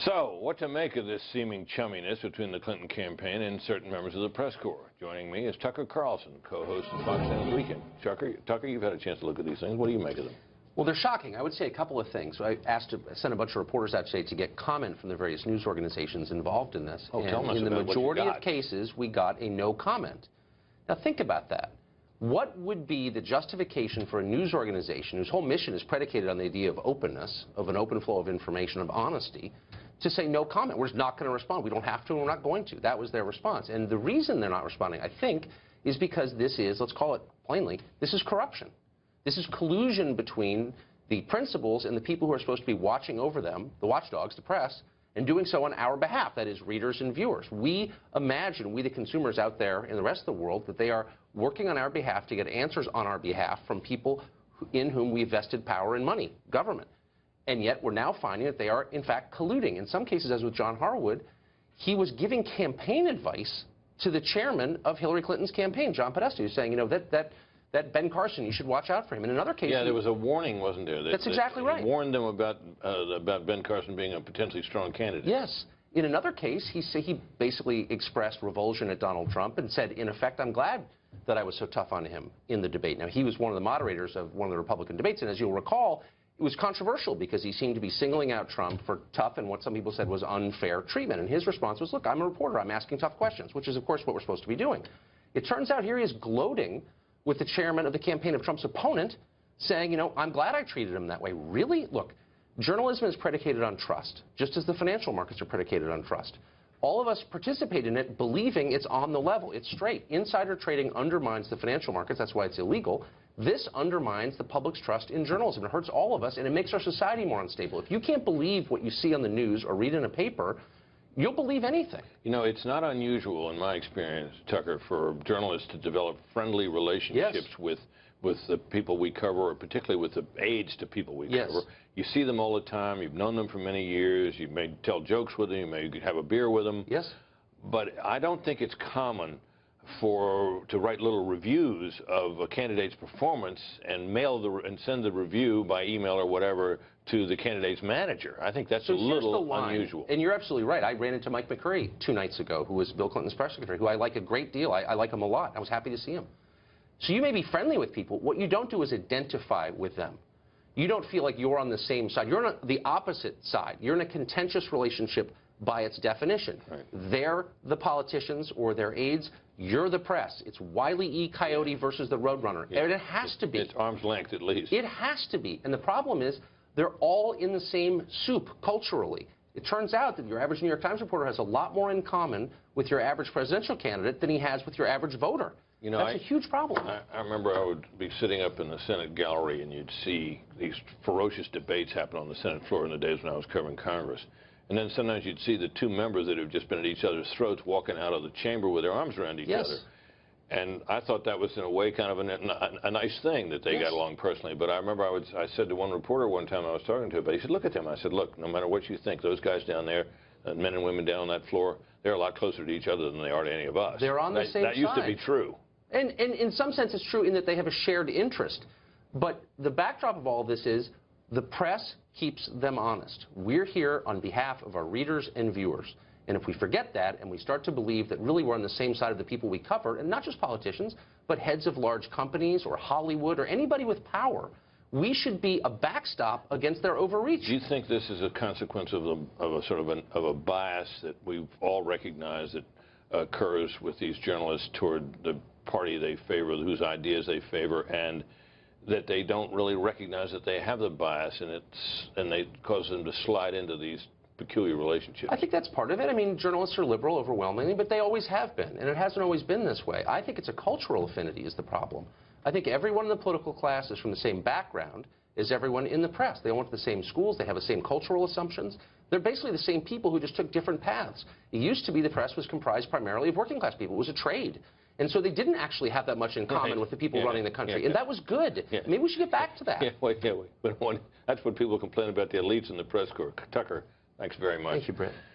So, what to make of this seeming chumminess between the Clinton campaign and certain members of the press corps? Joining me is Tucker Carlson, co-host of Fox News Weekend. Tucker, you've had a chance to look at these things. What do you make of them? Well, they're shocking. I would say a couple of things. So I sent a bunch of reporters out today to get comment from the various news organizations involved in this. Oh, tell us in the about majority what you got. of cases, we got a no comment. Now, think about that. What would be the justification for a news organization whose whole mission is predicated on the idea of openness, of an open flow of information, of honesty, to say no comment? We're just not going to respond. We don't have to, and we're not going to. That was their response. And the reason they're not responding, I think, is because this is, let's call it plainly, this is corruption. This is collusion between the principals and the people who are supposed to be watching over them, the watchdogs, the press, and doing so on our behalf, that is, readers and viewers. We imagine, we the consumers out there in the rest of the world, that they are working on our behalf to get answers on our behalf from people in whom we vested power and money, government. And yet we're now finding that they are, in fact, colluding. In some cases, as with John Harwood, he was giving campaign advice to the chairman of Hillary Clinton's campaign, John Podesta, who's saying, you know, that Ben Carson, you should watch out for him. In another case, yeah, there was a warning, wasn't there? That's exactly right. He warned them about Ben Carson being a potentially strong candidate. Yes. In another case, he basically expressed revulsion at Donald Trump and said, in effect, I'm glad that I was so tough on him in the debate. Now, he was one of the moderators of one of the Republican debates, and as you'll recall, it was controversial because he seemed to be singling out Trump for tough and what some people said was unfair treatment. And his response was, look, I'm a reporter. I'm asking tough questions, which is, of course, what we're supposed to be doing. It turns out here he is gloating with the chairman of the campaign of Trump's opponent, saying, you know, I'm glad I treated him that way. Really? Look, journalism is predicated on trust, just as the financial markets are predicated on trust. All of us participate in it believing it's on the level. It's straight. Insider trading undermines the financial markets. That's why it's illegal. This undermines the public's trust in journalism. It hurts all of us, and it makes our society more unstable. If you can't believe what you see on the news or read in a paper, you'll believe anything. You know, it's not unusual, in my experience, Tucker, for journalists to develop friendly relationships with the people we cover, or particularly with the aides to people we cover. You see them all the time. You've known them for many years. You may tell jokes with them. You may have a beer with them. Yes. But I don't think it's common to write little reviews of a candidate's performance and send the review by email or whatever to the candidate's manager. I think that's a little unusual. And you're absolutely right. I ran into Mike McCurry 2 nights ago, who was Bill Clinton's press secretary, who I like a great deal. I like him a lot. I was happy to see him. So you may be friendly with people. What you don't do is identify with them. You don't feel like you're on the same side. You're on the opposite side. You're in a contentious relationship by its definition. Right. They're the politicians or their aides. You're the press. It's Wile E. Coyote versus the Roadrunner. Yeah. And it has to be. It's arm's length at least. It has to be. And the problem is they're all in the same soup culturally. It turns out that your average New York Times reporter has a lot more in common with your average presidential candidate than he has with your average voter. You know, that's a huge problem. I remember I would be sitting up in the Senate gallery, and you'd see these ferocious debates happen on the Senate floor in the days when I was covering Congress. And then sometimes you'd see the two members that have just been at each other's throats walking out of the chamber with their arms around each other. And I thought that was, in a way, kind of a nice thing that they got along personally. But I remember I said to one reporter one time I was talking to, but he said, look at them. I said, look, no matter what you think, those guys down there, men and women down on that floor, they're a lot closer to each other than they are to any of us. They're on the same side. That used to be true. And in some sense, it's true in that they have a shared interest. But the backdrop of all this is the press keeps them honest. We're here on behalf of our readers and viewers. And if we forget that and we start to believe that really we're on the same side of the people we cover, and not just politicians, but heads of large companies or Hollywood or anybody with power, we should be a backstop against their overreach. Do you think this is a consequence of a bias that we've all recognized that occurs with these journalists toward the party they favor, whose ideas they favor, and that they don't really recognize that they have the bias, and they cause them to slide into these peculiar relationships? I think that's part of it. I mean, journalists are liberal overwhelmingly, but they always have been, and it hasn't always been this way. I think it's a cultural affinity is the problem. I think everyone in the political class is from the same background as everyone in the press. They all went to the same schools. They have the same cultural assumptions. They're basically the same people who just took different paths. It used to be the press was comprised primarily of working class people. It was a trade. And so they didn't actually have that much in common with the people running the country. And that was good. Maybe we should get back to that. But that's what people complain about the elites in the press corps. Tucker, thanks very much. Thank you, Brett.